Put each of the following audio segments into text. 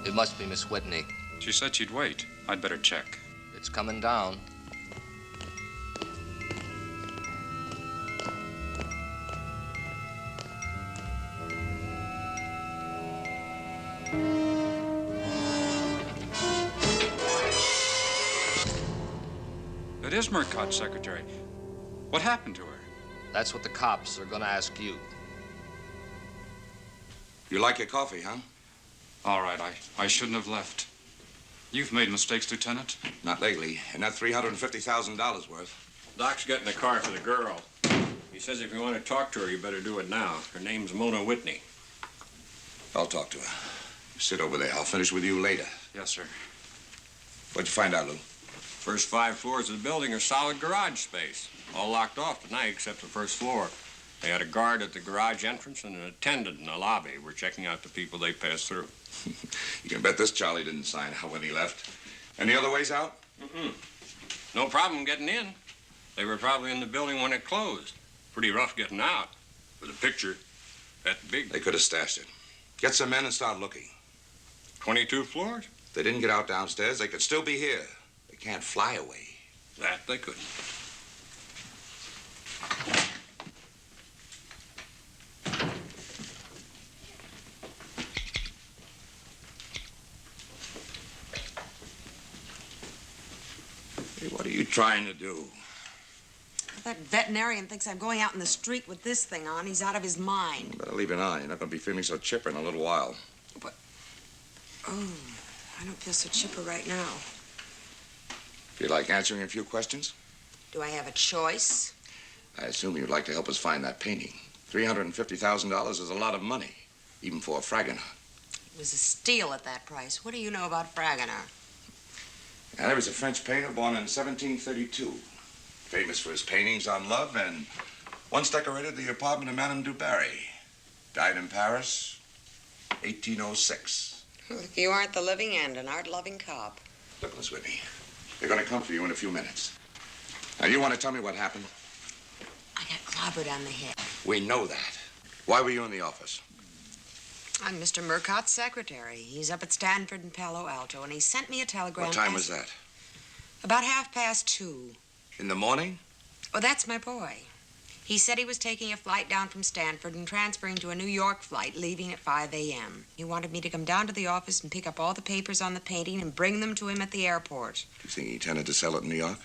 It must be Miss Whitney. She said she'd wait. I'd better check. It's coming down. It is Murcott's secretary. What happened to her? That's what the cops are gonna ask you. You like your coffee, huh? All right, I shouldn't have left. You've made mistakes, Lieutenant. Not lately. And not $350,000 worth. Doc's getting a car for the girl. He says if you want to talk to her, you better do it now. Her name's Mona Whitney. I'll talk to her. Sit over there. I'll finish with you later. Yes, sir. What'd you find out, Lou? First 5 floors of the building are solid garage space. All locked off tonight except the first floor. They had a guard at the garage entrance and an attendant in the lobby. We're checking out the people they pass through. You can bet this Charlie didn't sign out when he left. Any other ways out? No problem getting in. They were probably in the building when it closed. Pretty rough getting out. With a picture that big. They could have stashed it. Get some men and start looking. 22 floors? If they didn't get out downstairs, they could still be here. They can't fly away. That they couldn't. Hey, what are you trying to do? That veterinarian thinks I'm going out in the street with this thing on. He's out of his mind. Better leave it on. You're not going to be feeling so chipper in a little while. But, oh, I don't feel so chipper right now. Feel like answering a few questions? Do I have a choice? I assume you'd like to help us find that painting. $350,000 is a lot of money, even for a Fragonard. It was a steal at that price. What do you know about Fragonard? Now, there was a French painter born in 1732. Famous for his paintings on love, and once decorated the apartment of Madame du Barry. Died in Paris, 1806. Well, if you aren't the living end, an art-loving cop. Look, Miss Whitney, they're going to come for you in a few minutes. Now, you want to tell me what happened? I got clobbered on the head. We know that. Why were you in the office? I'm Mr. Murcott's secretary. He's up at Stanford in Palo Alto, and he sent me a telegram. What time was that? About 2:30. In the morning? Oh, that's my boy. He said he was taking a flight down from Stanford and transferring to a New York flight, leaving at 5 a.m. He wanted me to come down to the office and pick up all the papers on the painting and bring them to him at the airport. Do you think he intended to sell it in New York?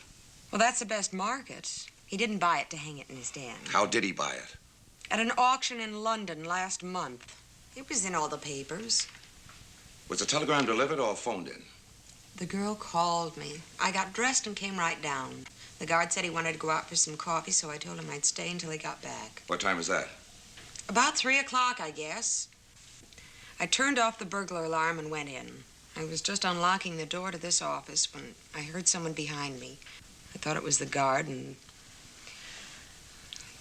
Well, that's the best market. He didn't buy it to hang it in his den. How did he buy it? At an auction in London last month. It was in all the papers. Was the telegram delivered or phoned in? The girl called me. I got dressed and came right down. The guard said he wanted to go out for some coffee, so I told him I'd stay until he got back. What time was that? About 3 o'clock, I guess. I turned off the burglar alarm and went in. I was just unlocking the door to this office when I heard someone behind me. I thought it was the guard, and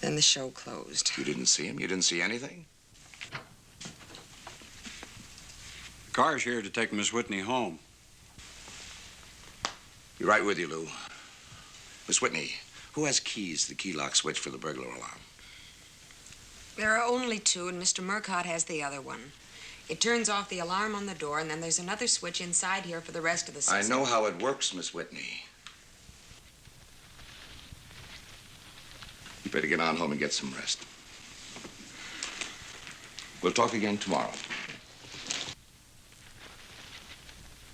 then the show closed. You didn't see him? You didn't see anything? The car's here to take Miss Whitney home. Be right with you, Lou. Miss Whitney, who has keys to the key lock switch for the burglar alarm? There are only 2, and Mr. Murcott has the other one. It turns off the alarm on the door, and then there's another switch inside here for the rest of the system. I know how it works, Miss Whitney. You better get on home and get some rest. We'll talk again tomorrow.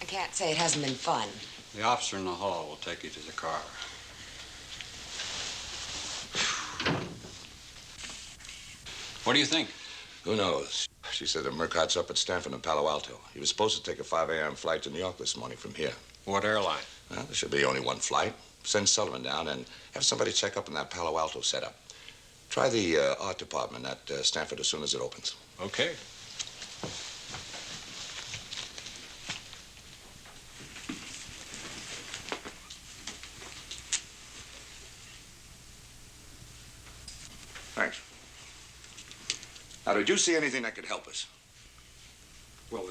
I can't say it hasn't been fun. The officer in the hall will take you to the car. What do you think? Who knows? She said that Murcott's up at Stanford in Palo Alto. He was supposed to take a 5 a.m. flight to New York this morning from here. What airline? Well, there should be only one flight. Send Sullivan down and have somebody check up on that Palo Alto setup. Try the art department at Stanford as soon as it opens. Okay. Thanks. Now, did you see anything that could help us? Well,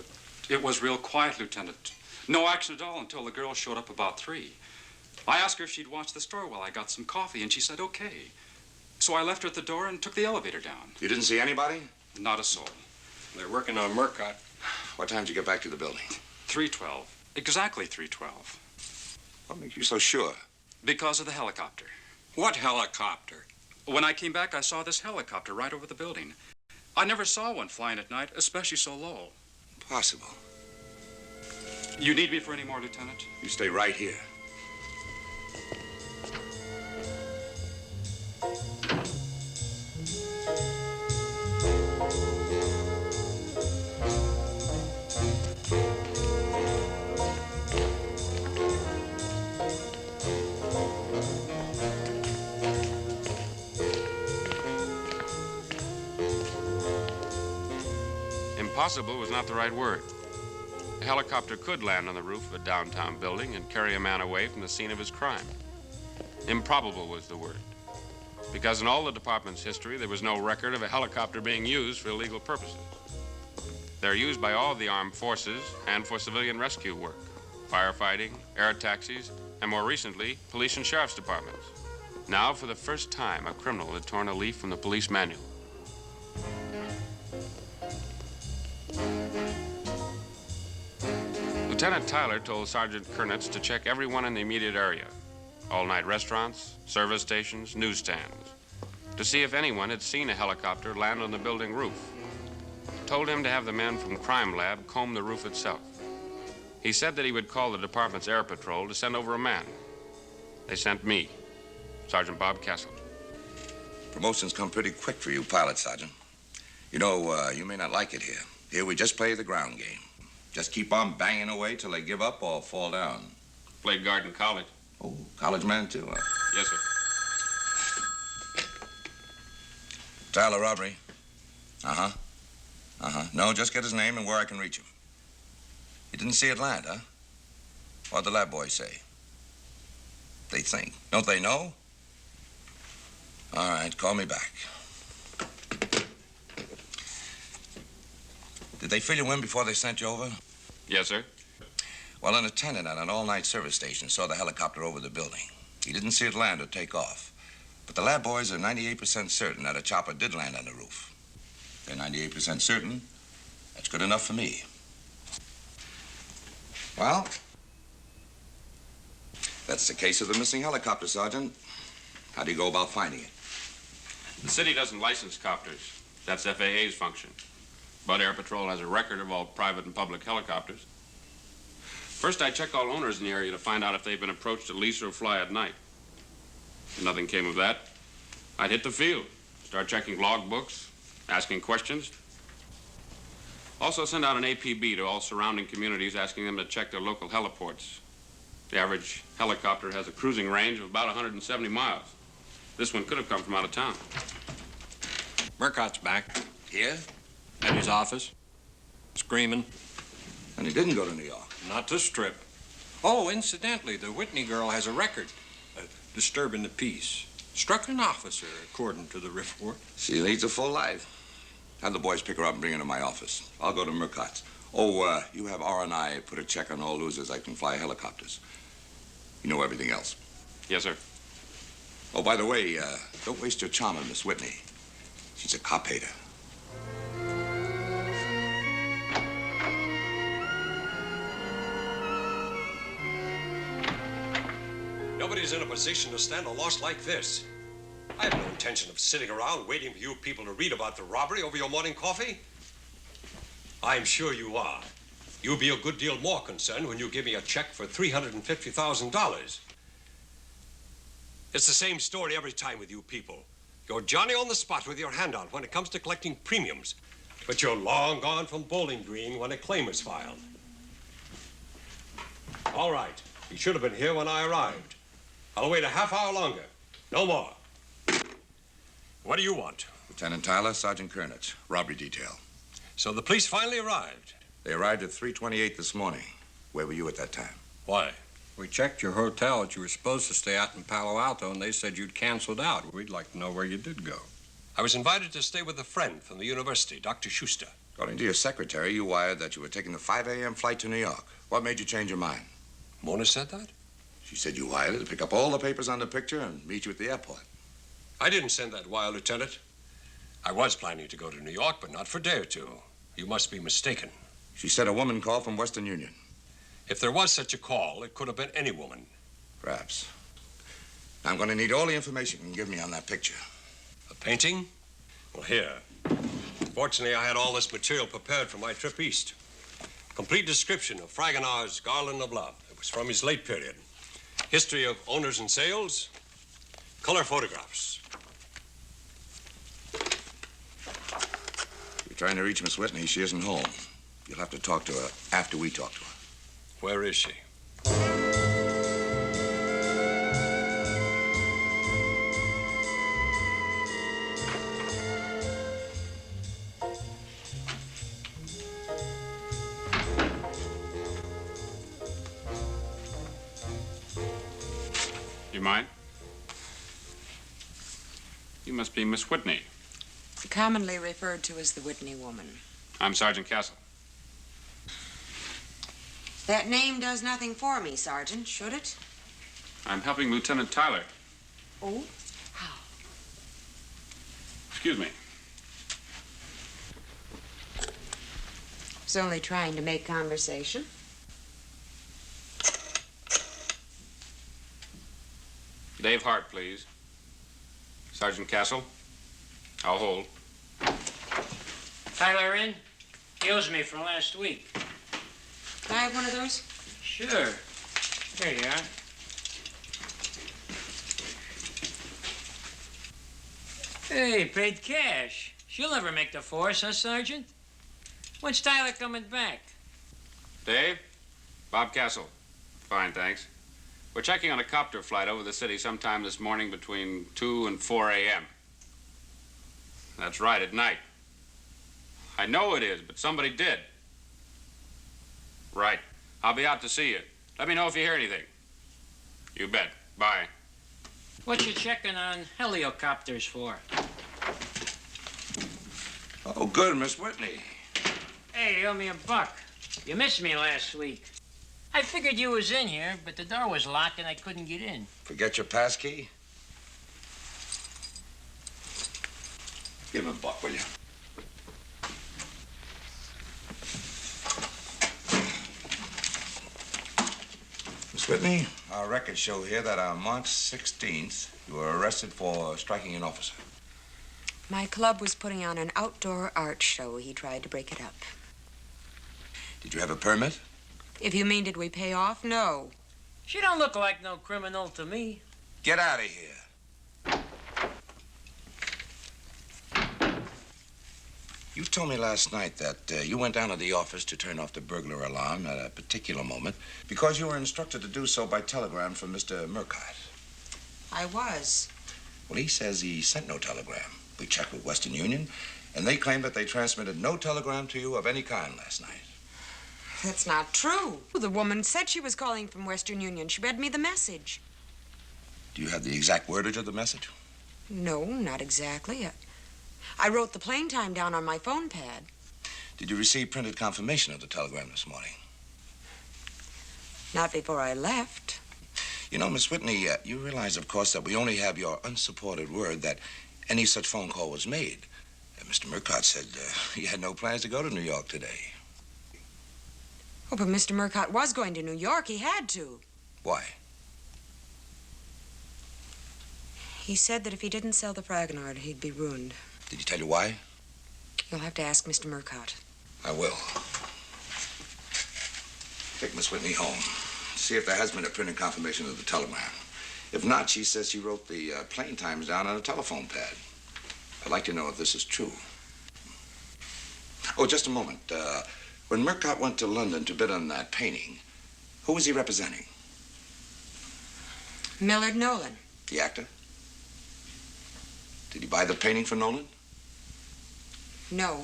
it was real quiet, Lieutenant. No action at all until the girl showed up about 3. I asked her if she'd watch the store while I got some coffee, and she said okay. So I left her at the door and took the elevator down. You didn't see anybody? Not a soul. They're working on Murcott. What time did you get back to the building? 3:12. Exactly 3:12. What makes you so sure? Because of the helicopter. What helicopter? When I came back, I saw this helicopter right over the building. I never saw one flying at night, especially so low. Impossible. You need me for any more, Lieutenant? You stay right here. Impossible was not the right word. A helicopter could land on the roof of a downtown building and carry a man away from the scene of his crime. Improbable was the word, because in all the department's history, there was no record of a helicopter being used for illegal purposes. They're used by all of the armed forces and for civilian rescue work, firefighting, air taxis, and more recently, police and sheriff's departments. Now, for the first time, a criminal had torn a leaf from the police manual. Lieutenant Tyler told Sergeant Kernitz to check everyone in the immediate area, all-night restaurants, service stations, newsstands, to see if anyone had seen a helicopter land on the building roof. Told him to have the men from Crime Lab comb the roof itself. He said that he would call the department's air patrol to send over a man. They sent me, Sergeant Bob Castle. Promotions come pretty quick for you, Pilot Sergeant. You know, you may not like it here. Here we just play the ground game. Just keep on banging away till they give up or fall down. Played guard in college. Oh, college man, too, huh? Yes, sir. Tyler Robbery. No, just get his name and where I can reach him. You didn't see it land, huh? What'd the lab boys say? They think. Don't they know? All right, call me back. Did they fill you in before they sent you over? Yes, sir. Well, an attendant at an all-night service station saw the helicopter over the building. He didn't see it land or take off. But the lab boys are 98% certain that a chopper did land on the roof. They're 98% certain. That's good enough for me. Well, that's the case of the missing helicopter, Sergeant. How do you go about finding it? The city doesn't license copters. That's FAA's function. But Air Patrol has a record of all private and public helicopters. First, I checked all owners in the area to find out if they've been approached to lease or fly at night. If nothing came of that, I'd hit the field, start checking logbooks, asking questions. Also send out an APB to all surrounding communities asking them to check their local heliports. The average helicopter has a cruising range of about 170 miles. This one could have come from out of town. Murcott's back Here? at his office, screaming. And he didn't go to New York. Not to strip. Oh, incidentally, the Whitney girl has a record. Disturbing the peace. Struck an officer, according to the report. She leads a full life. Have the boys pick her up and bring her to my office. I'll go to Murcott's. Oh, you have R&I put a check on all losers that can fly helicopters. You know everything else. Yes, sir. Oh, by the way, don't waste your charm on Miss Whitney. She's a cop hater. Nobody's in a position to stand a loss like this. I have no intention of sitting around waiting for you people to read about the robbery over your morning coffee. I'm sure you are. You'll be a good deal more concerned when you give me a check for $350,000. It's the same story every time with you people. You're Johnny on the spot with your hand out when it comes to collecting premiums, but you're long gone from Bowling Green when a claim is filed. All right. He should have been here when I arrived. I'll wait a half hour longer. No more. What do you want? Lieutenant Tyler, Sergeant Kernitz, robbery detail. So the police finally arrived. They arrived at 3:28 this morning. Where were you at that time? Why? We checked your hotel that you were supposed to stay at in Palo Alto, and they said you'd canceled out. We'd like to know where you did go. I was invited to stay with a friend from the university, Dr. Schuster. According to your secretary, you wired that you were taking the 5 a.m. flight to New York. What made you change your mind? Mona said that? She said you wired her to pick up all the papers on the picture and meet you at the airport. I didn't send that wire, Lieutenant. I was planning to go to New York, but not for a day or two. You must be mistaken. She said a woman called from Western Union. If there was such a call, it could have been any woman. Perhaps. I'm going to need all the information you can give me on that picture. A painting? Well, here. Fortunately, I had all this material prepared for my trip east. Complete description of Fragonard's Garland of Love. It was from his late period. History of owners and sales. Color photographs. You're trying to reach Miss Whitney. She isn't home. You'll have to talk to her after we talk to her. Where is she? You mind? You must be Miss Whitney. Commonly referred to as the Whitney woman. I'm Sergeant Castle. That name does nothing for me, Sergeant, should it? I'm helping Lieutenant Tyler. Oh? How? Excuse me. I was only trying to make conversation. Dave Hart, please. Sergeant Castle. I'll hold. Tyler in? He owes me for last week. Can I have one of those? Sure. Here you are. Hey, paid cash. She'll never make the force, huh, Sergeant? When's Tyler coming back? Dave? Bob Castle. Fine, thanks. We're checking on a copter flight over the city sometime this morning between 2 and 4 a.m. That's right, at night. I know it is, but somebody did. Right. I'll be out to see you. Let me know if you hear anything. You bet. Bye. What you checking on helicopters for? Oh, good, Miss Whitney. Hey, you owe me $1. You missed me last week. I figured you was in here, but the door was locked and I couldn't get in. Forget your pass key? Give him $1, will you? Miss Whitney, our records show here that on March 16th, you were arrested for striking an officer. My club was putting on an outdoor art show. He tried to break it up. Did you have a permit? If you mean did we pay off, no. She don't look like no criminal to me. Get out of here. You told me last night that you went down to the office to turn off the burglar alarm at a particular moment because you were instructed to do so by telegram from Mr. Murcott. I was. Well, he says he sent no telegram. We checked with Western Union, and they claim that they transmitted no telegram to you of any kind last night. That's not true. The woman said she was calling from Western Union. She read me the message. Do you have the exact wordage of the message? No, not exactly. I wrote the plane time down on my phone pad. Did you receive printed confirmation of the telegram this morning? Not before I left. You know, Miss Whitney, you realize, of course, that we only have your unsupported word that any such phone call was made. Mr. Murcott said he had no plans to go to New York today. Oh, but Mr. Murcott was going to New York. He had to. Why? He said that if he didn't sell the Fragonard, he'd be ruined. Did he tell you why? You'll have to ask Mr. Murcott. I will. Take Miss Whitney home. See if there has been a printed confirmation of the telegram. If not, she says she wrote the plane times down on a telephone pad. I'd like to know if this is true. Oh, just a moment. When Murcott went to London to bid on that painting, who was he representing? Millard Nolan. The actor? Did he buy the painting for Nolan? No.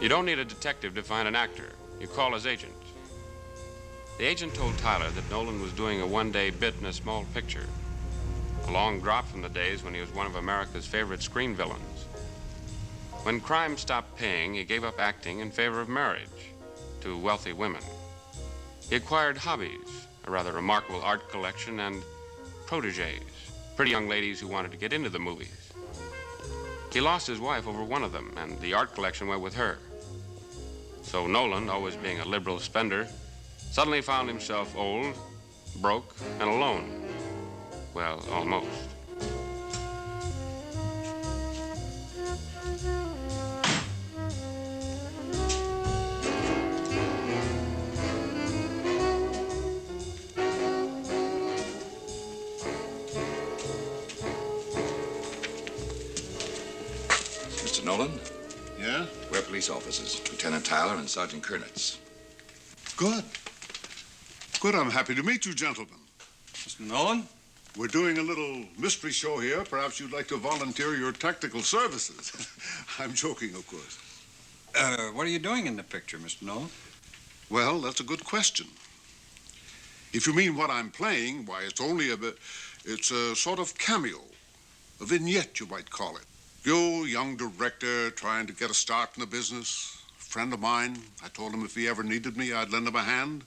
You don't need a detective to find an actor. You call his agent. The agent told Tyler that Nolan was doing a one-day bit in a small picture. A long drop from the days when he was one of America's favorite screen villains. When crime stopped paying, he gave up acting in favor of marriage to wealthy women. He acquired hobbies, a rather remarkable art collection, and protégées, pretty young ladies who wanted to get into the movies. He lost his wife over one of them, and the art collection went with her. So Nolan, always being a liberal spender, suddenly found himself old, broke, and alone. Well, almost. Mr. Nolan? Yeah? We're police officers, Lieutenant Tyler and Sergeant Kernitz. Good. Good, I'm happy to meet you, gentlemen. Mr. Nolan? We're doing a little mystery show here. Perhaps you'd like to volunteer your technical services. I'm joking, of course. What are you doing in the picture, Mr. Nolan? Well, that's a good question. If you mean what I'm playing, why, it's a sort of cameo. A vignette, you might call it. You, young director, trying to get a start in the business. A friend of mine. I told him if he ever needed me, I'd lend him a hand.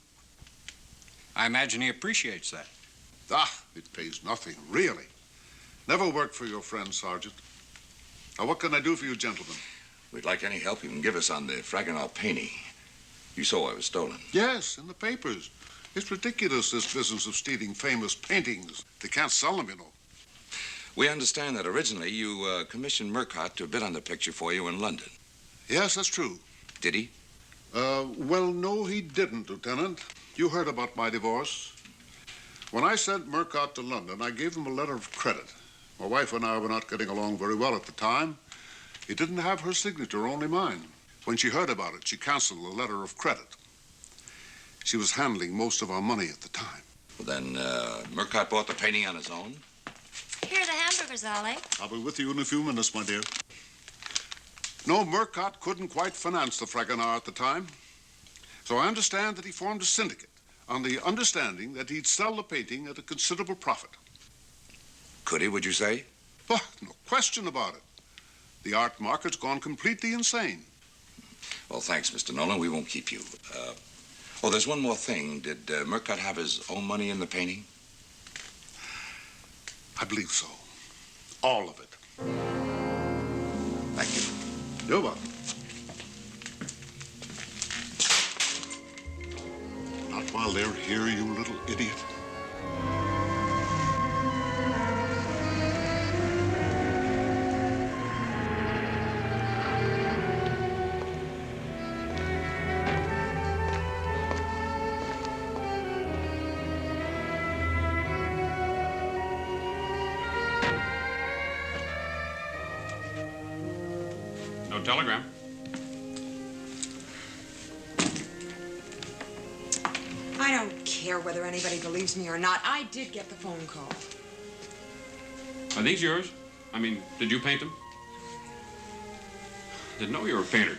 I imagine he appreciates that. It pays nothing, really. Never worked for your friend, Sergeant. Now, what can I do for you, gentlemen? We'd like any help you can give us on the Fragonard painting. You saw it was stolen. Yes, in the papers. It's ridiculous, this business of stealing famous paintings. They can't sell them, you know. We understand that originally you commissioned Murcott to bid on the picture for you in London. Yes, that's true. Did he? Well, no, he didn't, Lieutenant. You heard about my divorce. When I sent Murcott to London, I gave him a letter of credit. My wife and I were not getting along very well at the time. He didn't have her signature, only mine. When she heard about it, she canceled the letter of credit. She was handling most of our money at the time. Well, then, Murcott bought the painting on his own? Here are the hamburgers, Ollie. I'll be with you in a few minutes, my dear. No, Murcott couldn't quite finance the Fragonard at the time. So I understand that he formed a syndicate on the understanding that he'd sell the painting at a considerable profit. Could he, would you say? Oh, no question about it. The art market's gone completely insane. Well, thanks, Mr. Nolan. We won't keep you. Oh, there's one more thing. Did Murcott have his own money in the painting? I believe so. All of it. Thank you. You're welcome. Not while they're here, you little idiot. No telegram. I don't care whether anybody believes me or not. I did get the phone call. Are these yours? I mean, did you paint them? Didn't know you were a painter.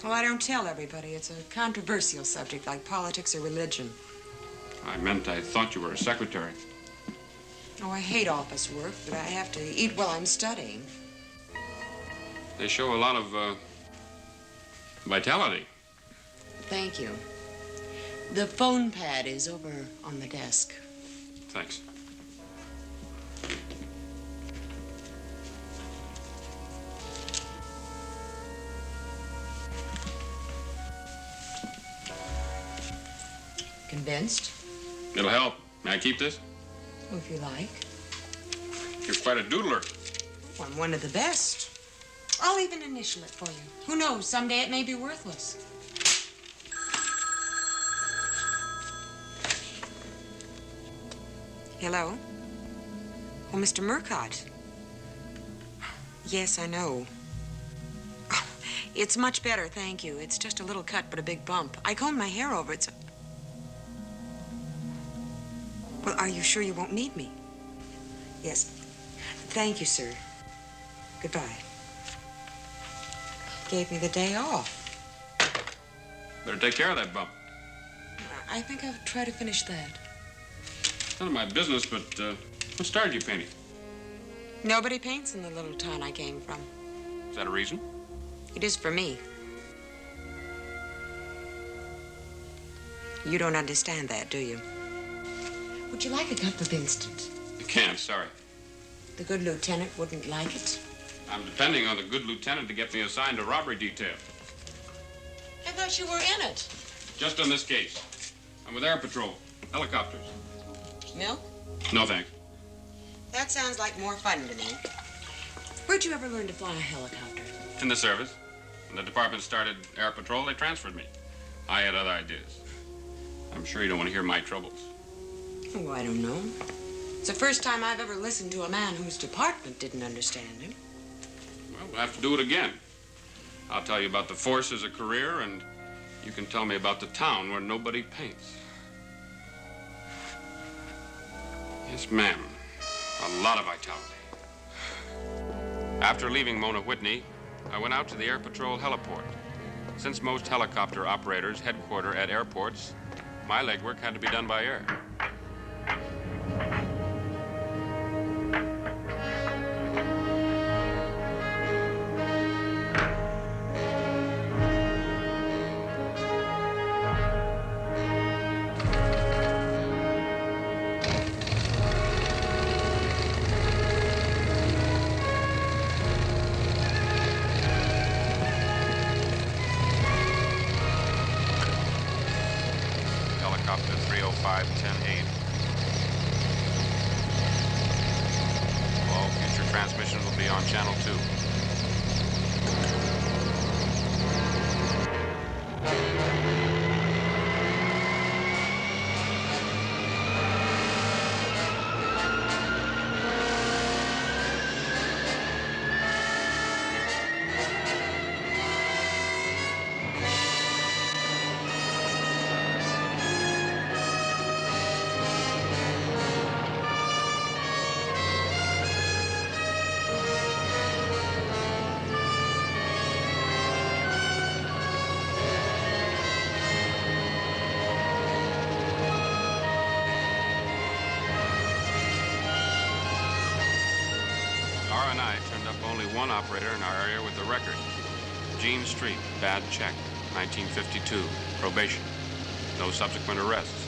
Well, I don't tell everybody. It's a controversial subject like politics or religion. I meant I thought you were a secretary. Oh, I hate office work, but I have to eat while I'm studying. They show a lot of vitality. Thank you. The phone pad is over on the desk. Thanks. Convinced? It'll help. May I keep this? Oh, if you like. You're quite a doodler. Oh, I'm one of the best. I'll even initial it for you. Who knows? Someday it may be worthless. Hello? Oh, Mr. Murcott. Yes, I know. Oh, it's much better, thank you. It's just a little cut, but a big bump. I combed my hair over it, so... Well, are you sure you won't need me? Yes. Thank you, sir. Goodbye. Gave me the day off. Better take care of that bump. I think I'll try to finish that. It's none of my business, but what started you painting? Nobody paints in the little town I came from. Is that a reason? It is for me. You don't understand that, do you? Would you like a cup of instant? You can't, sorry. The good lieutenant wouldn't like it. I'm depending on the good lieutenant to get me assigned to robbery detail. I thought you were in it. Just on this case. I'm with Air Patrol. Helicopters. Milk? No, thanks. That sounds like more fun to me. Where'd you ever learn to fly a helicopter? In the service. When the department started Air Patrol, they transferred me. I had other ideas. I'm sure you don't want to hear my troubles. Oh, I don't know. It's the first time I've ever listened to a man whose department didn't understand him. Well, we'll have to do it again. I'll tell you about the force as a career, and you can tell me about the town where nobody paints. Yes, ma'am. A lot of vitality. After leaving Mona Whitney, I went out to the Air Patrol heliport. Since most helicopter operators headquarter at airports, my legwork had to be done by air. Helicopter 305-10-8. All future transmissions will be on channel 2. R&I turned up only one operator in our area with the record. Jean Street, bad check, 1952, probation. No subsequent arrests.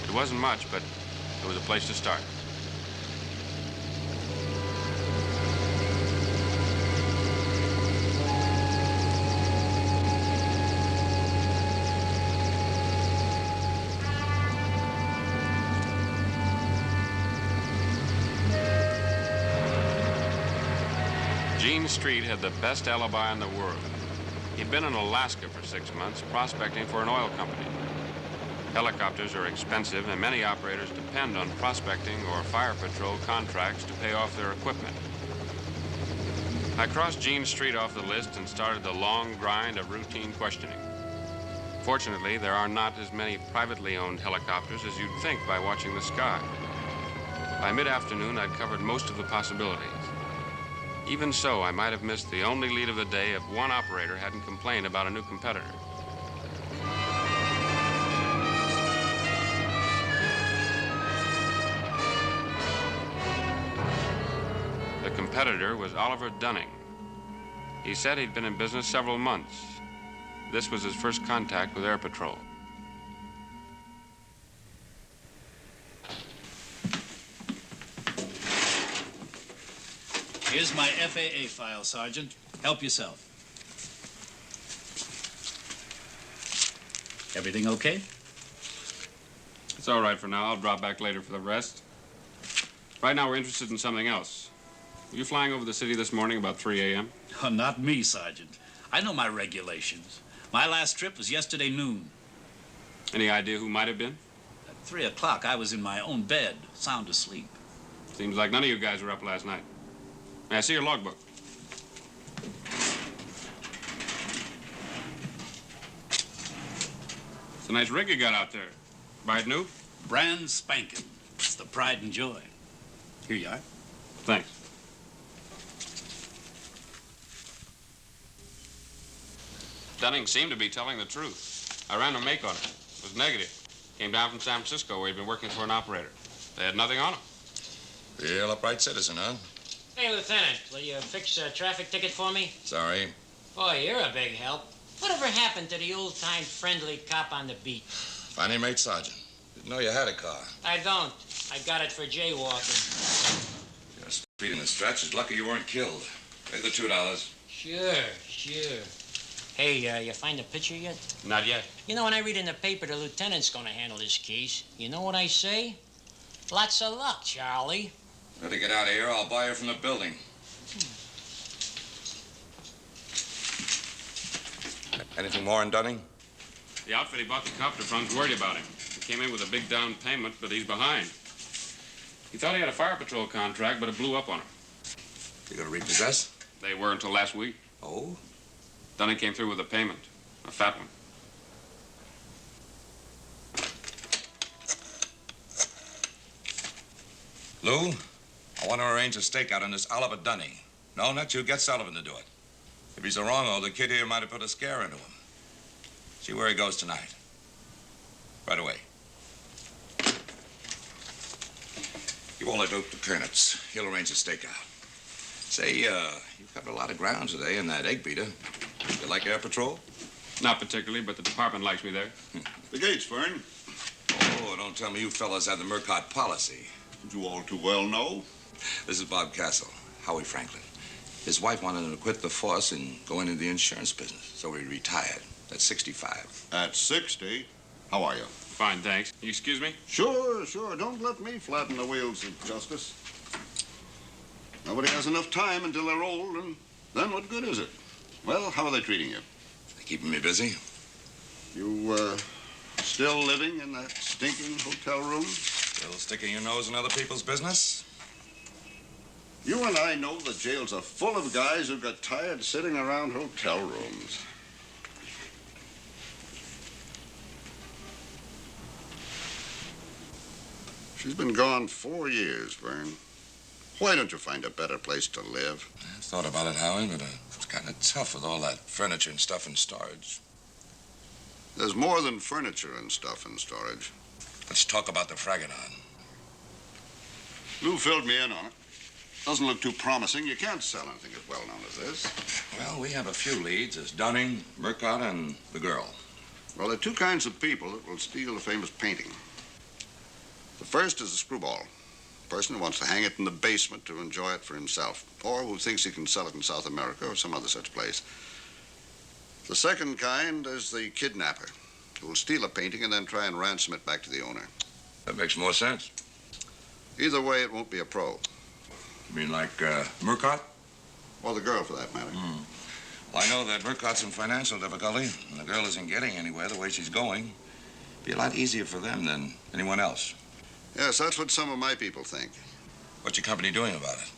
It wasn't much, but it was a place to start. Jean Street had the best alibi in the world. He'd been in Alaska for 6 months prospecting for an oil company. Helicopters are expensive, and many operators depend on prospecting or fire patrol contracts to pay off their equipment. I crossed Jean Street off the list and started the long grind of routine questioning. Fortunately, there are not as many privately owned helicopters as you'd think by watching the sky. By mid-afternoon, I'd covered most of the possibilities. Even so, I might have missed the only lead of the day if one operator hadn't complained about a new competitor. The competitor was Oliver Dunning. He said he'd been in business several months. This was his first contact with Air Patrol. Here's my FAA file, Sergeant. Help yourself. Everything okay? It's all right for now. I'll drop back later for the rest. Right now, we're interested in something else. Were you flying over the city this morning about 3 a.m.? Oh, not me, Sergeant. I know my regulations. My last trip was yesterday noon. Any idea who might have been? At 3 o'clock, I was in my own bed, sound asleep. Seems like none of you guys were up last night. May I see your logbook? It's a nice rig you got out there. Buy it new? Brand spanking. It's the pride and joy. Here you are. Thanks. Dunning seemed to be telling the truth. I ran a make on it. It was negative. Came down from San Francisco where he'd been working for an operator. They had nothing on him. Real upright citizen, huh? Hey, Lieutenant, will you fix a traffic ticket for me? Sorry. Boy, you're a big help. Whatever happened to the old-time friendly cop on the beat? Finally made sergeant. Didn't know you had a car. I don't. I got it for jaywalking. You're speeding the stretch. It's lucky you weren't killed. Pay the $2. Sure. Hey, you find the picture yet? Not yet. You know, when I read in the paper the lieutenant's gonna handle this case, you know what I say? Lots of luck, Charlie. Better get out of here. I'll buy her from the building. Anything more in Dunning? The outfit he bought the copter from's worried about him. He came in with a big down payment, but he's behind. He thought he had a fire patrol contract, but it blew up on him. You gonna repossess? They were until last week. Oh? Dunning came through with a payment, a fat one. Lou, I want to arrange a stakeout on this Oliver Dunning. No, not you. Get Sullivan to do it. If he's a wrong-o, the kid here might have put a scare into him. See where he goes tonight. Right away. You won't let Luke to Kernitz. He'll arrange a stakeout. Say, you've covered a lot of ground today in that egg beater. You like Air Patrol? Not particularly, but the department likes me there. The gates, Vern. Oh, don't tell me you fellas have the Murcott policy. You all too well know. This is Bob Castle, Howie Franklin. His wife wanted him to quit the force and go into the insurance business, so he retired at 65. At 60? How are you? Fine, thanks. You excuse me? Sure. Don't let me flatten the wheels of justice. Nobody has enough time until they're old, and then what good is it? Well, how are they treating you? They're keeping me busy. You, still living in that stinking hotel room? Still sticking your nose in other people's business? You and I know the jails are full of guys who got tired sitting around hotel rooms. She's been gone 4 years, Vern. Why don't you find a better place to live? I thought about it, Howie, but it's kind of tough with all that furniture and stuff in storage. There's more than furniture and stuff in storage. Let's talk about the Fragonard. Lou filled me in on it. Doesn't look too promising. You can't sell anything as well known as this. Well, we have a few leads. There's Dunning, Murcott, and the girl. Well, there are two kinds of people that will steal a famous painting. The first is a screwball. A person who wants to hang it in the basement to enjoy it for himself, or who thinks he can sell it in South America or some other such place. The second kind is the kidnapper, who will steal a painting and then try and ransom it back to the owner. That makes more sense. Either way, it won't be a pro. You mean like Murcott? Or the girl, for that matter. Well, I know that Murcott's in financial difficulty, and the girl isn't getting anywhere the way she's going. Be a lot easier for them than anyone else. Yes, that's what some of my people think. What's your company doing about it?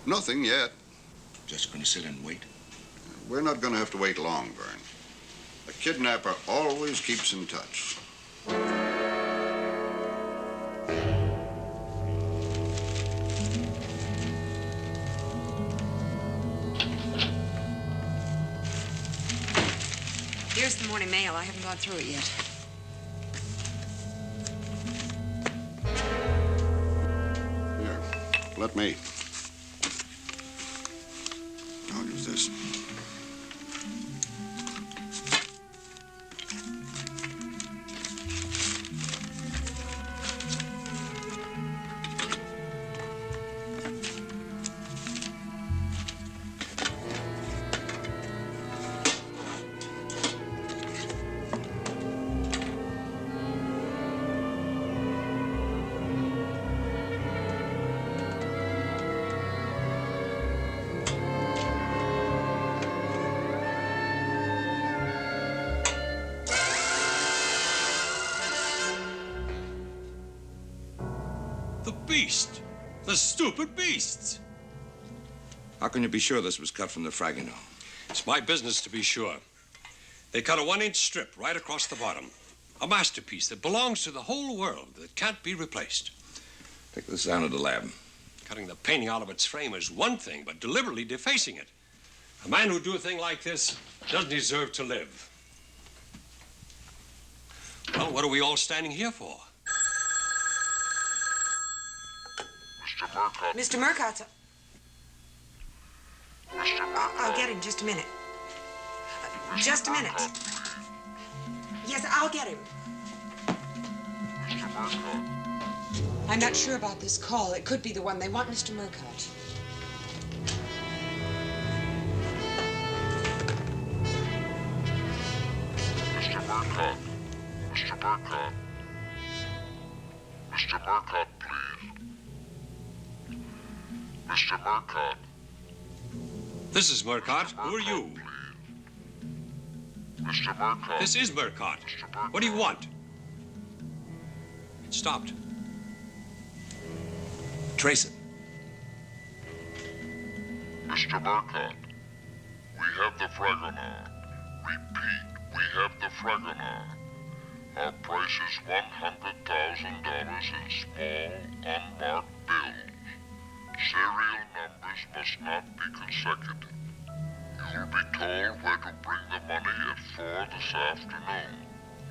Nothing yet. Just going to sit and wait? We're not going to have to wait long, Vern. The kidnapper always keeps in touch. Here's the morning mail. I haven't gone through it yet. Here, let me. I'll use this. Beast! The stupid beasts! How can you be sure this was cut from the Fragonard? It's my business to be sure. They cut a 1-inch strip right across the bottom. A masterpiece that belongs to the whole world that can't be replaced. Take this down to the lab. Cutting the painting out of its frame is one thing, but deliberately defacing it. A man who'd do a thing like this doesn't deserve to live. Well, what are we all standing here for? Mr. Murcott's... I'll get him. Just a minute. Just a minute. Yes, I'll get him. I'm not sure about this call. It could be the one. They want Mr. Murcott. Mr. Murcott. Mr. Murcott. Mr. Murcott, please. Mr. Murcott. This is Murcott. Who are you? Mr. Murcott. This is Murcott. What do you want? It stopped. Trace it. Mr. Murcott, we have the Fragonard. Repeat, we have the Fragonard. Our price is $100,000 in small, unmarked bills. Serial numbers must not be consecutive. You will be told where to bring the money at 4 this afternoon.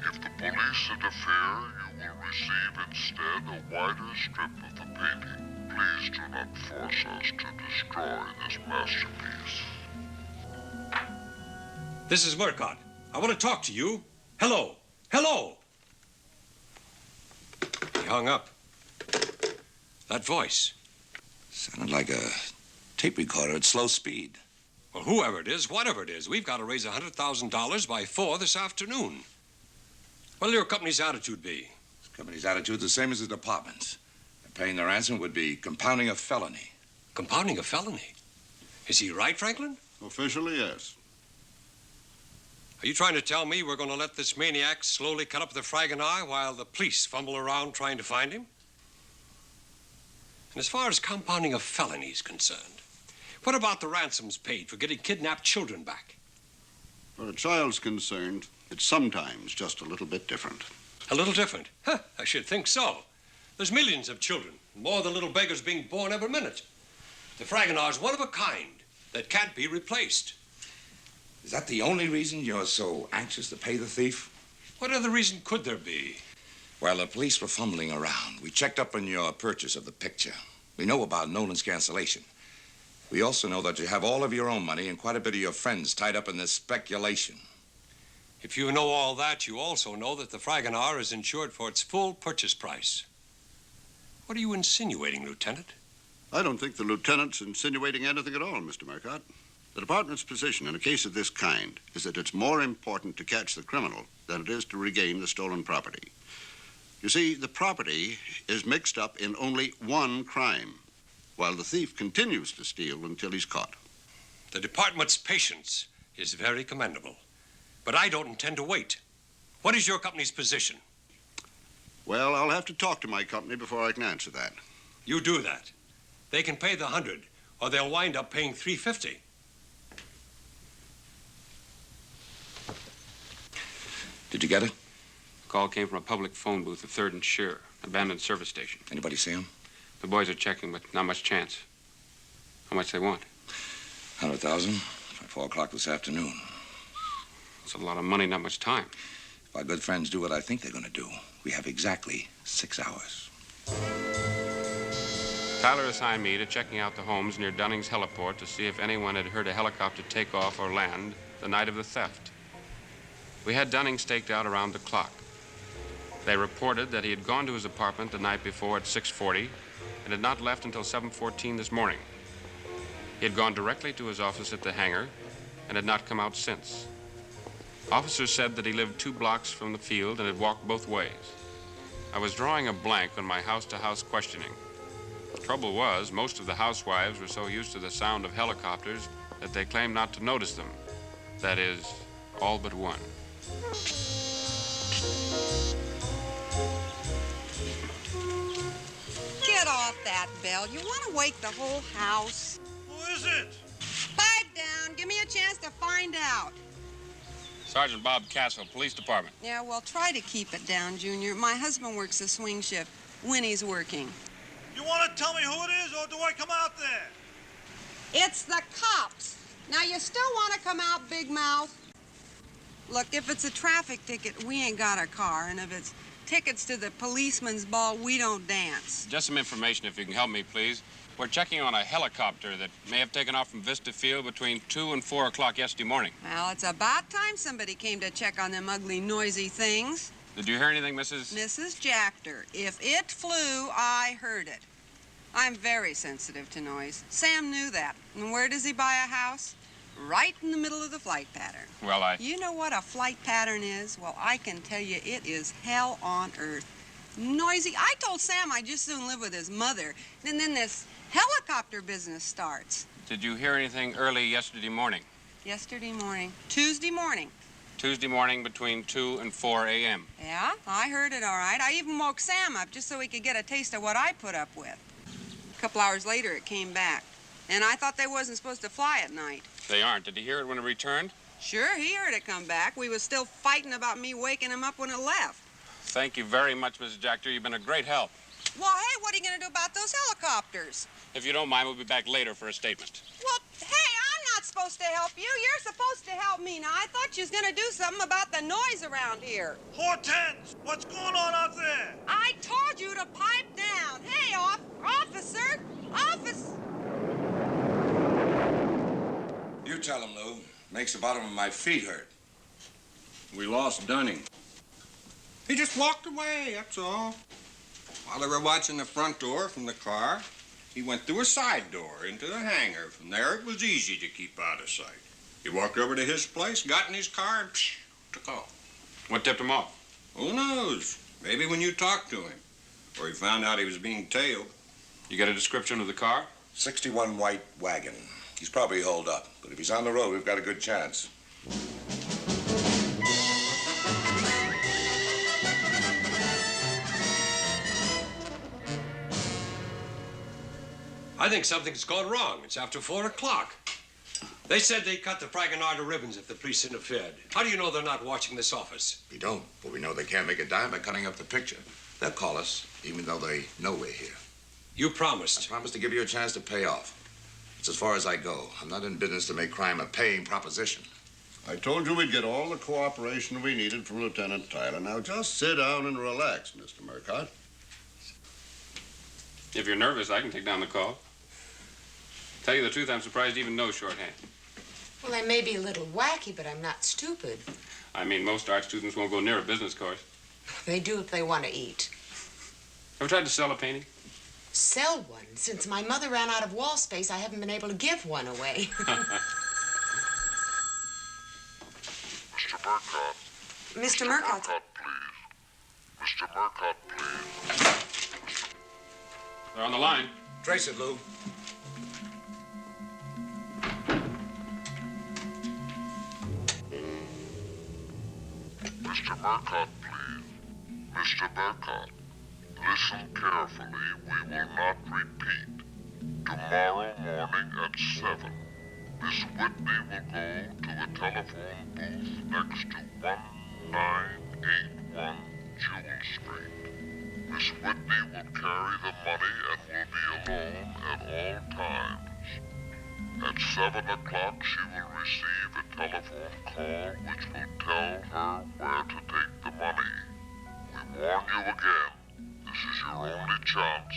If the police interfere, you will receive instead a wider strip of the painting. Please do not force us to destroy this masterpiece. This is Murcott. I want to talk to you. Hello. Hello. He hung up. That voice. Sounded like a tape recorder at slow speed. Well, whoever it is, whatever it is, we've got to raise $100,000 by 4 this afternoon. What'll your company's attitude be? This company's attitude's the same as the department's. Paying the ransom would be compounding a felony. Compounding a felony? Is he right, Franklin? Officially, yes. Are you trying to tell me we're going to let this maniac slowly cut up the Fragonard while the police fumble around trying to find him? And as far as compounding a felony is concerned, what about the ransoms paid for getting kidnapped children back? Where a child's concerned, it's sometimes just a little bit different. A little different? Huh, I should think so. There's millions of children, more than little beggars being born every minute. The Fragonard's one of a kind that can't be replaced. Is that the only reason you're so anxious to pay the thief? What other reason could there be? While the police were fumbling around, we checked up on your purchase of the picture. We know about Nolan's cancellation. We also know that you have all of your own money and quite a bit of your friends tied up in this speculation. If you know all that, you also know that the Fragonard is insured for its full purchase price. What are you insinuating, Lieutenant? I don't think the lieutenant's insinuating anything at all, Mr. Murcott. The department's position in a case of this kind is that it's more important to catch the criminal than it is to regain the stolen property. You see, the property is mixed up in only one crime, while the thief continues to steal until he's caught. The department's patience is very commendable, but I don't intend to wait. What is your company's position? Well, I'll have to talk to my company before I can answer that. You do that. They can pay the 100, or they'll wind up paying $350. Did you get it? Call came from a public phone booth at 3rd and Shear, abandoned service station. Anybody see him? The boys are checking, but not much chance. How much they want? 100,000 by 4 o'clock this afternoon. That's a lot of money, not much time. If our good friends do what I think they're going to do, we have exactly 6 hours. Tyler assigned me to checking out the homes near Dunning's heliport to see if anyone had heard a helicopter take off or land the night of the theft. We had Dunning staked out around the clock. They reported that he had gone to his apartment the night before at 6:40 and had not left until 7:14 this morning. He had gone directly to his office at the hangar and had not come out since. Officers said that he lived 2 blocks from the field and had walked both ways. I was drawing a blank on my house-to-house questioning. The trouble was, most of the housewives were so used to the sound of helicopters that they claimed not to notice them. That is, all but one. Get off that bell. You want to wake the whole house? Who is it? Pipe down. Give me a chance to find out. Sergeant Bob Castle, Police Department. Yeah, well, try to keep it down, Junior. My husband works a swing shift. Winnie's working. You want to tell me who it is, or do I come out there? It's the cops. Now, you still want to come out, big mouth? Look, if it's a traffic ticket, we ain't got a car. And if it's tickets to the policeman's ball, we don't dance. Just some information, if you can help me, please. We're checking on a helicopter that may have taken off from Vista Field between 2 and 4 o'clock yesterday morning. Well, it's about time somebody came to check on them ugly, noisy things. Did you hear anything, Mrs.? Mrs. Jachter, if it flew, I heard it. I'm very sensitive to noise. Sam knew that. And where does he buy a house? Right in the middle of the flight pattern. Well, You know what a flight pattern is? Well, I can tell you it is hell on earth. Noisy. I told Sam I'd just soon live with his mother. And then this helicopter business starts. Did you hear anything early yesterday morning? Yesterday morning. Tuesday morning. Tuesday morning between 2 and 4 a.m. Yeah, I heard it all right. I even woke Sam up just so he could get a taste of what I put up with. A couple hours later, it came back. And I thought they wasn't supposed to fly at night. They aren't. Did you hear it when it returned? Sure, he heard it come back. We was still fighting about me waking him up when it left. Thank you very much, Mrs. Jachter. You've been a great help. Well, hey, what are you going to do about those helicopters? If you don't mind, we'll be back later for a statement. Well, hey, I'm not supposed to help you. You're supposed to help me. Now, I thought you was going to do something about the noise around here. Hortense, what's going on out there? I told you to pipe down. Hey, officer, officer. You tell him, Lou. Makes the bottom of my feet hurt. We lost Dunning. He just walked away, that's all. While they were watching the front door from the car, he went through a side door into the hangar. From there, it was easy to keep out of sight. He walked over to his place, got in his car, and took off. What tipped him off? Who knows? Maybe when you talked to him. Or he found out he was being tailed. You got a description of the car? 61 white wagon. He's probably holed up, but if he's on the road, we've got a good chance. I think something's gone wrong. It's after 4 o'clock. They said they cut the Fragonard to ribbons if the police interfered. How do you know they're not watching this office? We don't, but we know they can't make a dime by cutting up the picture. They'll call us, even though they know we're here. You promised. I promised to give you a chance to pay off. It's as far as I go. I'm not in business to make crime a paying proposition. I told you we'd get all the cooperation we needed from Lieutenant Tyler. Now just sit down and relax, Mr. Murcott. If you're nervous, I can take down the call. Tell you the truth, I'm surprised you even know shorthand. Well, I may be a little wacky, but I'm not stupid. I mean, most art students won't go near a business course. They do if they want to eat. Ever tried to sell a painting? Sell one? Since my mother ran out of wall space, I haven't been able to give one away. Mr. Murcott. Mr. Murcott. Please. Mr. Murcott, please. They're on the line. Trace it, Lou. Mr. Murcott, please. Mr. Murcott, listen carefully. We will not repeat. Tomorrow morning at 7, Miss Whitney will go to a telephone booth next to 1981 Jewel Street. Miss Whitney will carry the money and will be alone at all times. At 7 o'clock, she will receive a telephone call which will tell her where to take the money. We warn you again, this is your only chance.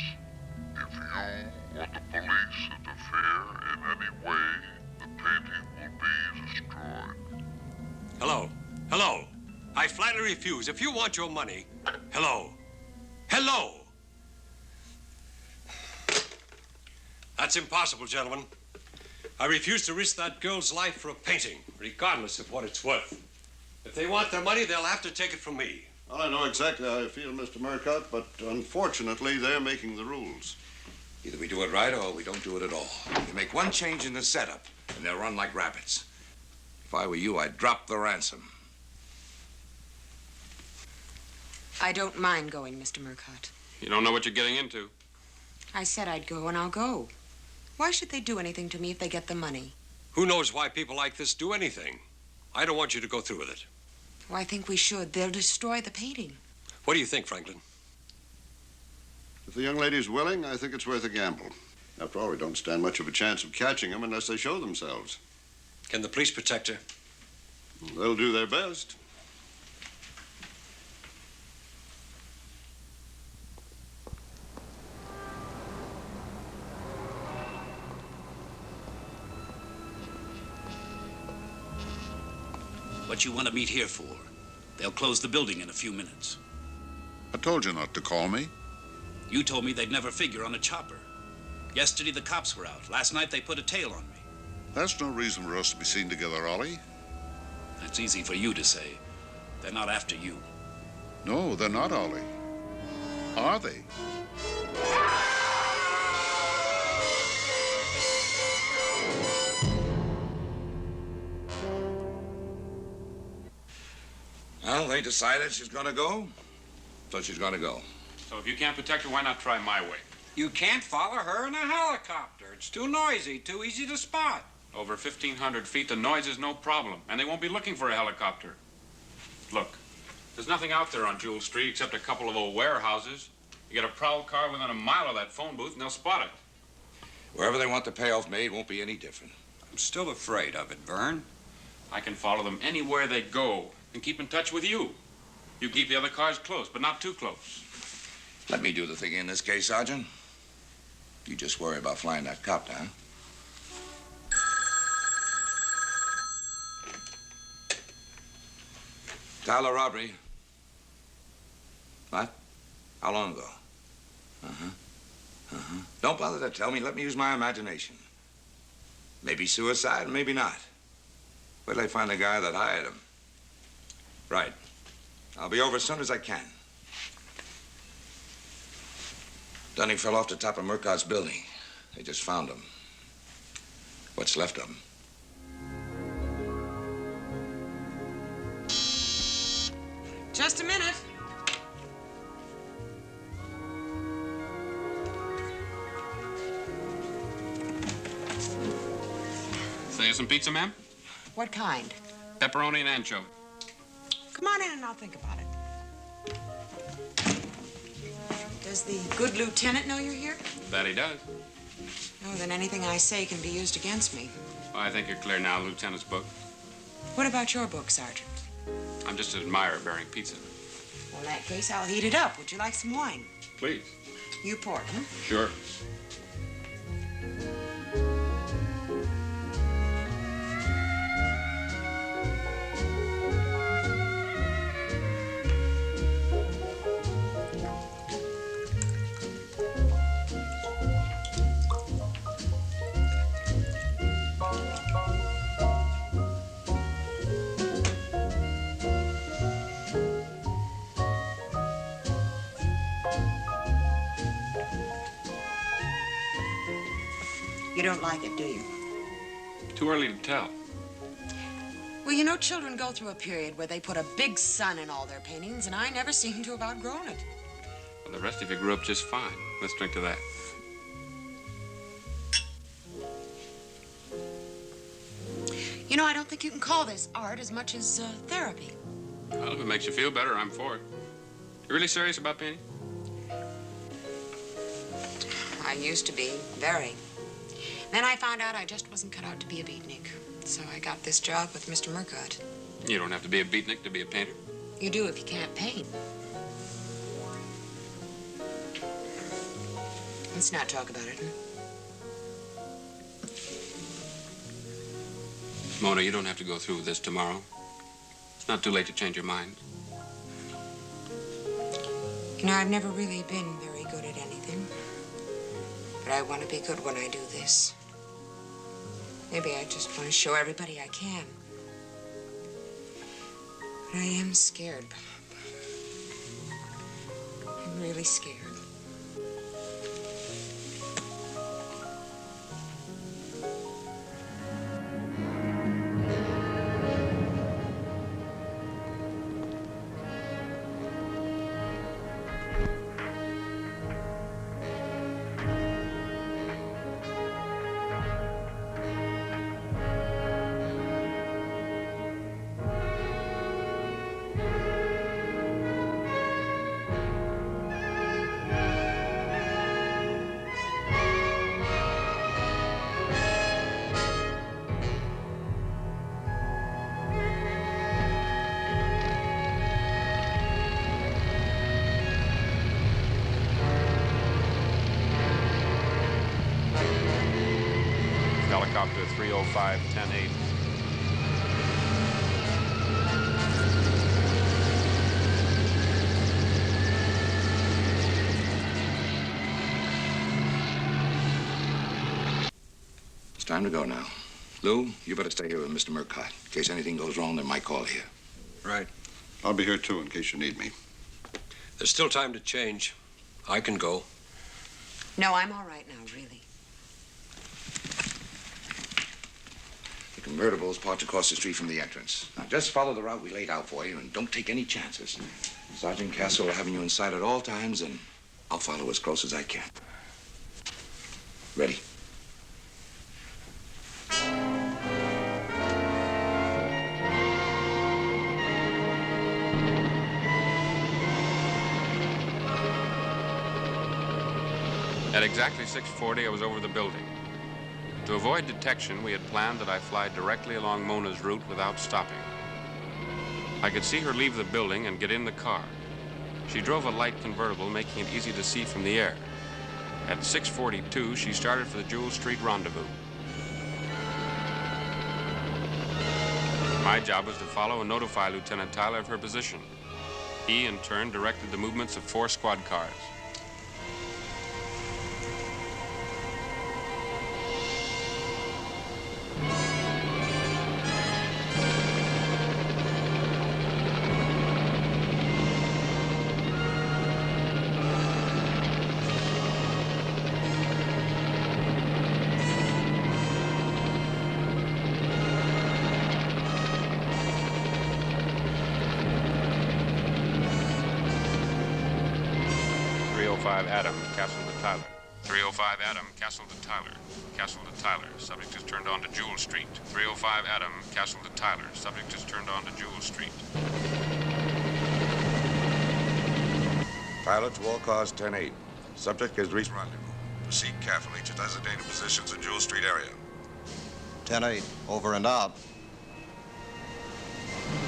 If you or the police interfere in any way, the painting will be destroyed. Hello. Hello. I flatly refuse. If you want your money, hello. Hello. That's impossible, gentlemen. I refuse to risk that girl's life for a painting, regardless of what it's worth. If they want their money, they'll have to take it from me. Well, I know exactly how you feel, Mr. Murcott, but unfortunately, they're making the rules. Either we do it right or we don't do it at all. You make one change in the setup, and they'll run like rabbits. If I were you, I'd drop the ransom. I don't mind going, Mr. Murcott. You don't know what you're getting into. I said I'd go, and I'll go. Why should they do anything to me if they get the money? Who knows why people like this do anything? I don't want you to go through with it. Well, I think we should. They'll destroy the painting. What do you think, Franklin? If the young lady's willing, I think it's worth a gamble. After all, we don't stand much of a chance of catching them unless they show themselves. Can the police protect her? They'll do their best. what you want to meet here for. They'll close the building in a few minutes. I told you not to call me. You told me they'd never figure on a chopper. Yesterday, the cops were out. Last night, they put a tail on me. That's no reason for us to be seen together, Ollie. That's easy for you to say. They're not after you. No, they're not, Ollie. Are they? Well, they decided she's gonna go, so she's gonna go. So if you can't protect her, why not try my way? You can't follow her in a helicopter. It's too noisy, too easy to spot. Over 1,500 feet, the noise is no problem, and they won't be looking for a helicopter. Look, there's nothing out there on Jewel Street except a couple of old warehouses. You get a prowl car within a mile of that phone booth, and they'll spot it. Wherever they want the payoff made won't be any different. I'm still afraid of it, Vern. I can follow them anywhere they go and keep in touch with you. You keep the other cars close, but not too close. Let me do the thing in this case, Sergeant. You just worry about flying that cop down. Tyler robbery. What? How long ago? Don't bother to tell me. Let me use my imagination. Maybe suicide, maybe not. Where'd they find the guy that hired him? Right. I'll be over as soon as I can. Dunning fell off the top of Murcott's building. They just found him. What's left of him. Just a minute. Say some pizza, ma'am? What kind? Pepperoni and anchovy. Come on in and I'll think about it. Does the good lieutenant know you're here? That he does. Oh, then anything I say can be used against me. Well, I think you're clear now, Lieutenant's book. What about your book, Sergeant? I'm just an admirer bearing pizza. Well, in that case, I'll heat it up. Would you like some wine? Please. You pour it, huh? Sure. You don't like it, do you? Too early to tell. Well, you know, children go through a period where they put a big sun in all their paintings, and I never seem to have outgrown it. Well, the rest of you grew up just fine. Let's drink to that. You know, I don't think you can call this art as much as therapy. Well, if it makes you feel better, I'm for it. You really serious about painting? I used to be, very. Then I found out I just wasn't cut out to be a beatnik. So I got this job with Mr. Murcott. You don't have to be a beatnik to be a painter. You do if you can't paint. Let's not talk about it, huh? Mona, you don't have to go through with this tomorrow. It's not too late to change your mind. You know, I've never really been very good at anything. But I want to be good when I do this. Maybe I just want to show everybody I can. But I am scared, Bob. I'm really scared. Helicopter 305, 10-8. It's time to go now. Lou, you better stay here with Mr. Murcott. In case anything goes wrong, they might call here. Right. I'll be here, too, in case you need me. There's still time to change. I can go. No, I'm all right now, really. The convertible's parked across the street from the entrance. Now, just follow the route we laid out for you and don't take any chances. Sergeant Castle will have you in sight at all times, and I'll follow as close as I can. Ready? At exactly 6:40, I was over the building. To avoid detection, we had planned that I fly directly along Mona's route without stopping. I could see her leave the building and get in the car. She drove a light convertible, making it easy to see from the air. At 6:42, she started for the Jewel Street rendezvous. My job was to follow and notify Lieutenant Tyler of her position. He, in turn, directed the movements of 4 squad cars. Adam, Castle to Tyler. 305 Adam, Castle to Tyler. Castle to Tyler. Subject is turned on to Jewel Street. 305 Adam, Castle to Tyler. Subject is turned on to Jewel Street. Pilot to all cars 10-8. Subject has reached rendezvous. Proceed carefully to designated positions in Jewel Street area. 10-8, over and out.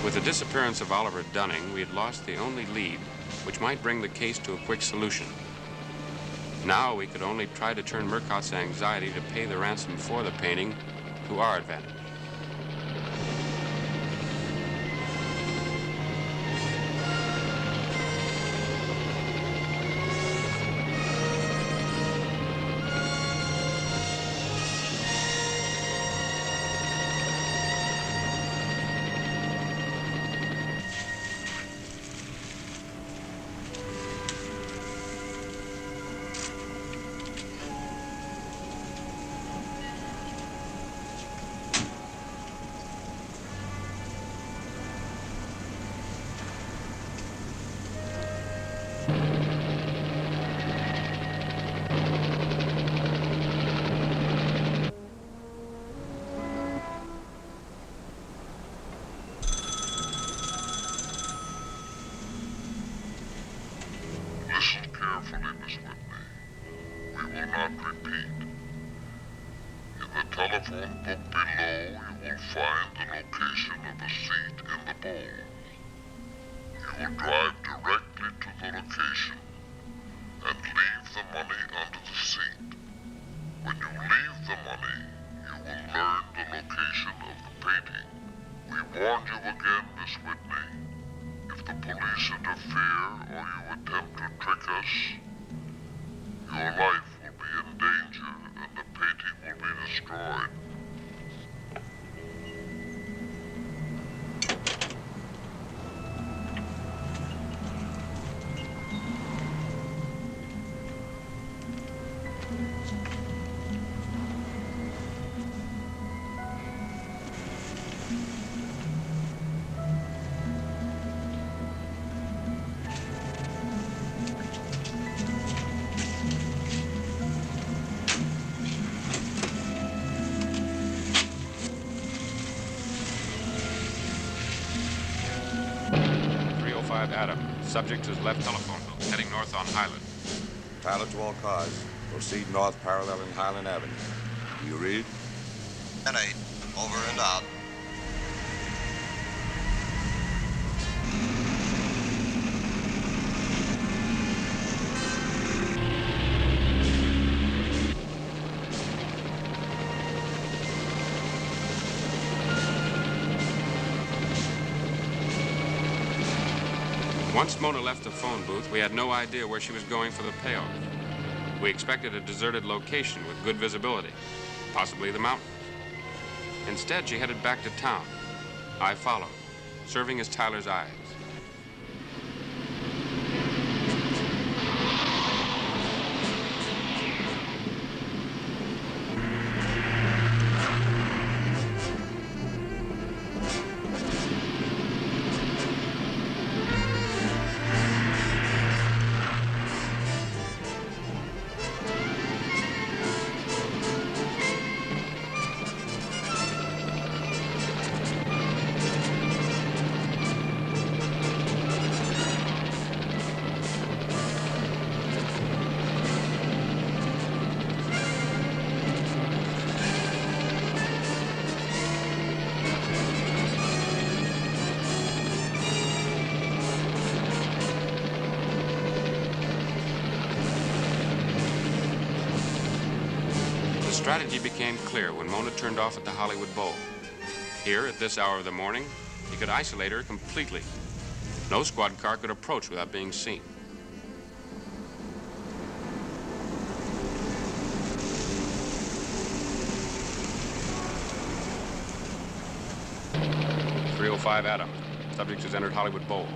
With the disappearance of Oliver Dunning, we had lost the only lead which might bring the case to a quick solution. Now we could only try to turn Murcott's anxiety to pay the ransom for the painting to our advantage. Listen carefully, Miss Whitney. We will not repeat. In the telephone book below, you will find the location of the seat in the bowl. You will drive directly to the location and leave the money under the seat. When you leave the money, you will learn the location of the painting. We warn you again, Miss Whitney. If the police interfere or you attempt to trick us, your life will be in danger and the painting will be destroyed. Adam. Subject is left telephone booth, heading north on Highland. Pilot to all cars. Proceed north parallel in Highland Avenue. Do you read? 10-8, over and out. Once Mona left the phone booth, we had no idea where she was going for the payoff. We expected a deserted location with good visibility. possibly the mountains. Instead, she headed back to town. I followed, serving as Tyler's eyes. The strategy became clear when Mona turned off at the Hollywood Bowl. Here, at this hour of the morning, he could isolate her completely. No squad car could approach without being seen. .305 Adam. Subject has entered Hollywood Bowl.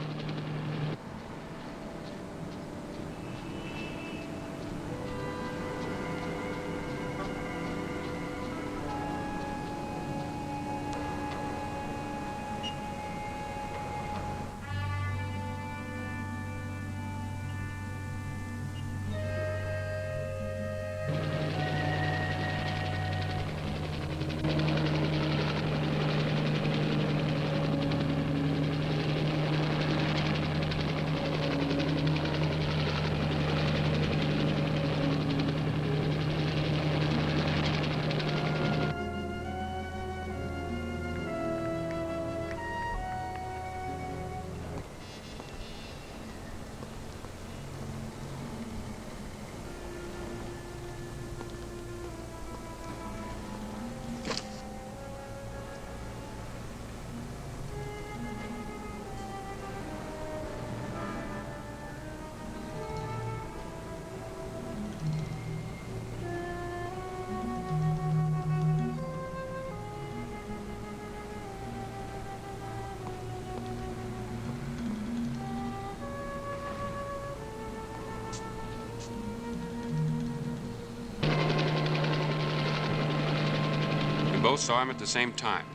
Both saw him at the same time,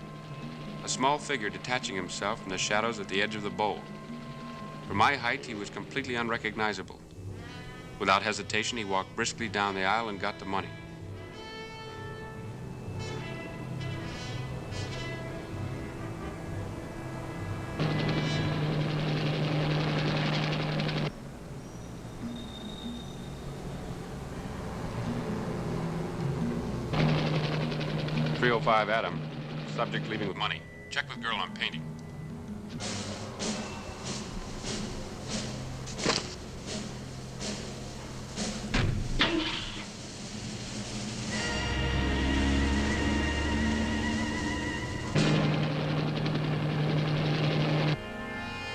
a small figure detaching himself from the shadows at the edge of the bowl. From my height, he was completely unrecognizable. Without hesitation, he walked briskly down the aisle and got the money. .305 Adam. Subject leaving with money. Check with girl on painting.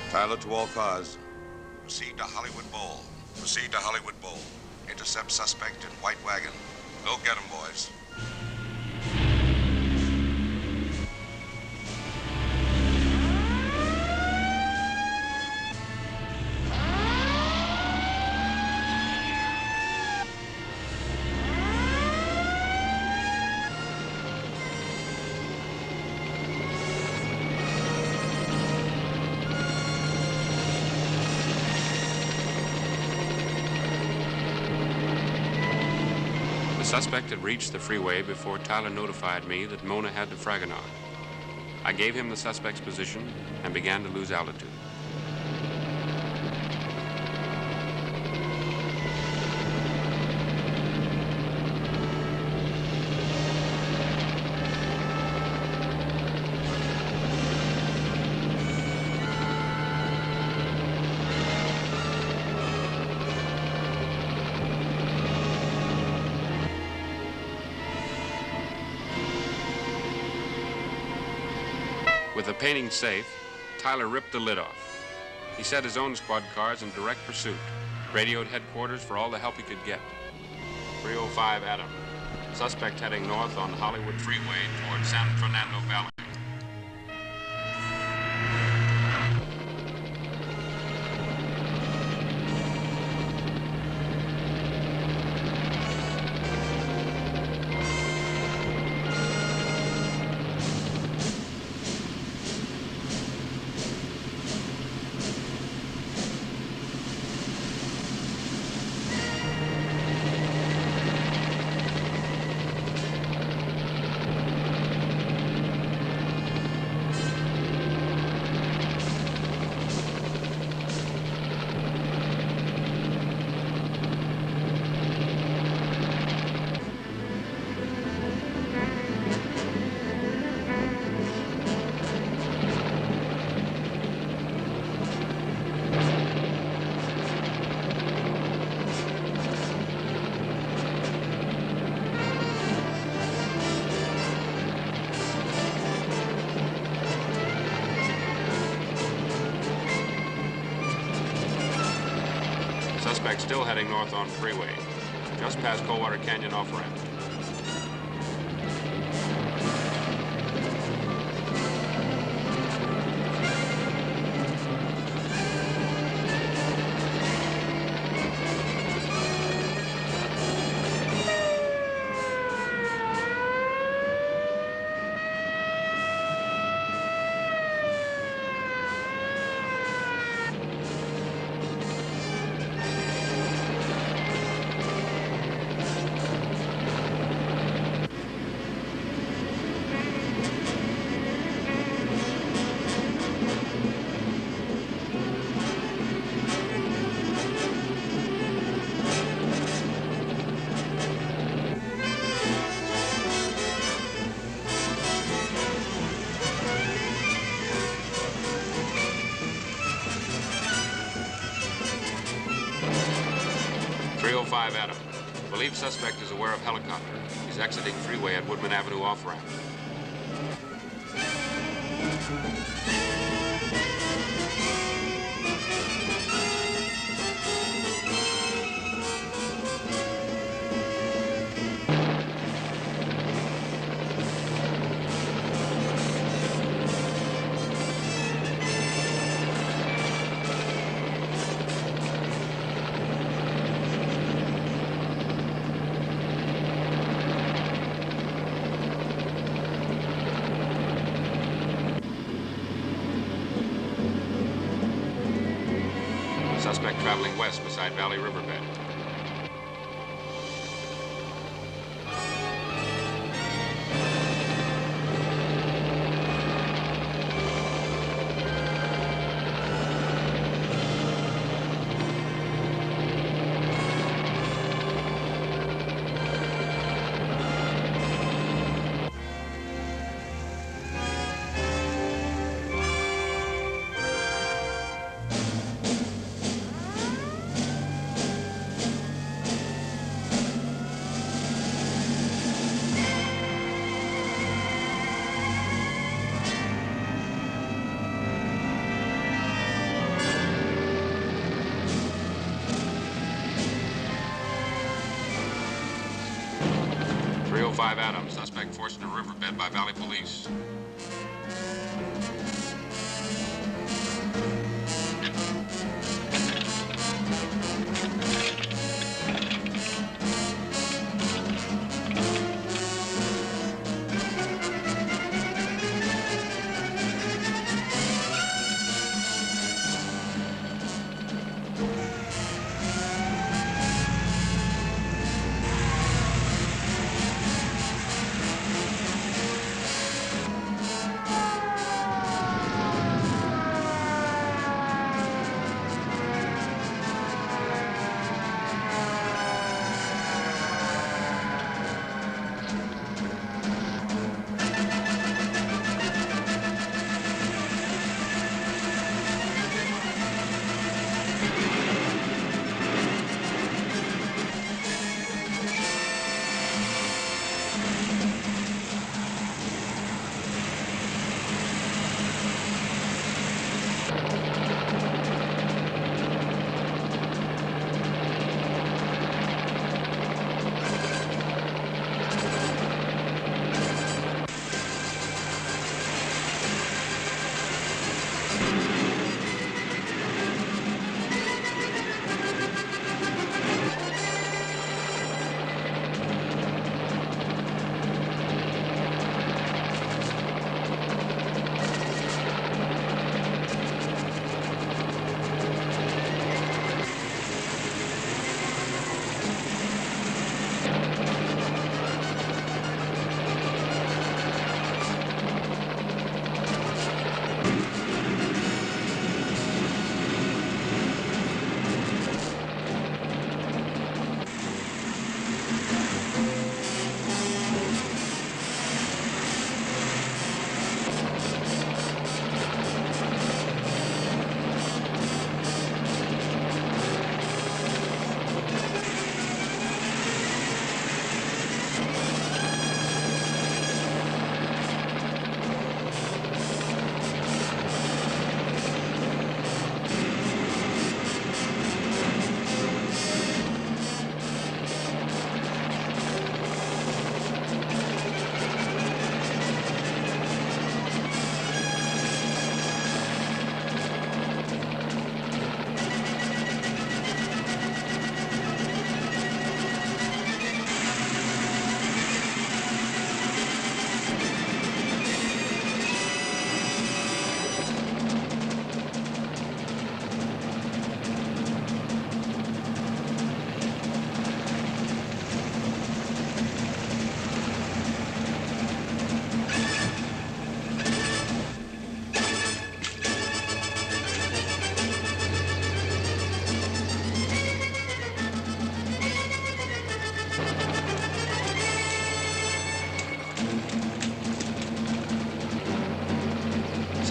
Tyler to all cars. Proceed to Hollywood Bowl. Proceed to Hollywood Bowl. Intercept suspect in white wagon. Go get him, boys. The suspect had reached the freeway before Tyler notified me that Mona had the Fragonard. I gave him the suspect's position and began to lose altitude. With the painting safe, Tyler ripped the lid off. He set his own squad cars in direct pursuit, radioed headquarters for all the help he could get. .305 Adam. Suspect heading north on Hollywood Freeway toward San Fernando Valley. Suspect still heading north on freeway, just past Coldwater Canyon off-ramp. Adam. Believed suspect is aware of helicopter. He's exiting freeway at Woodman Avenue off-ramp. Suspect traveling west beside Valley Riverbed. Adams, suspect forced into riverbed by Valley Police.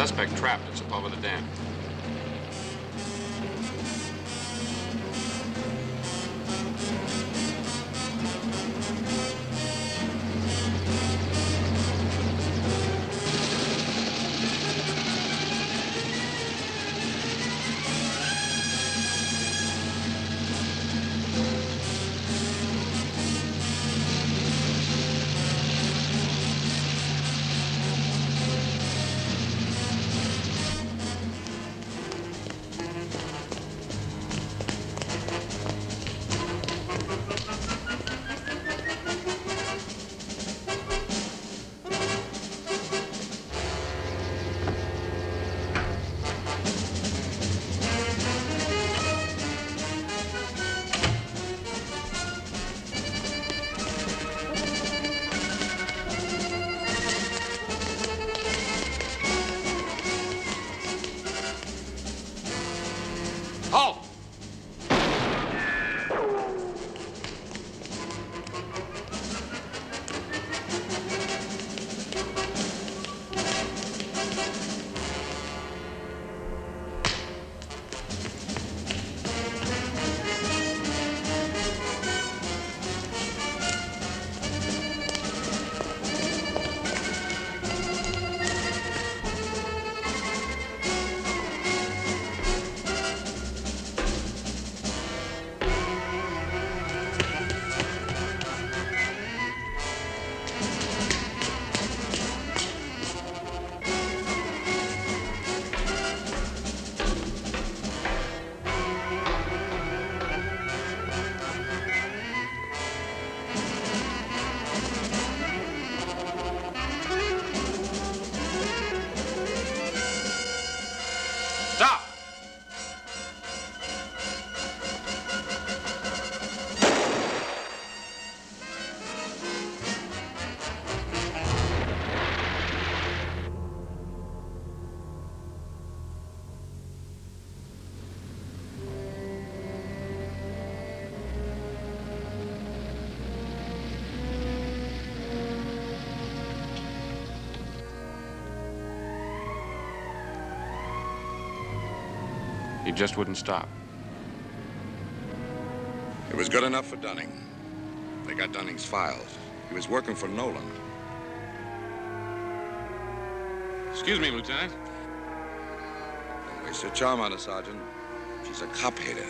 Suspect trapped. It's above the dam. Halt! Stop! He just wouldn't stop. It was good enough for Dunning. They got Dunning's files. He was working for Nolan. Excuse me, Lieutenant. Don't waste your charm on her, Sergeant. She's a cop hater.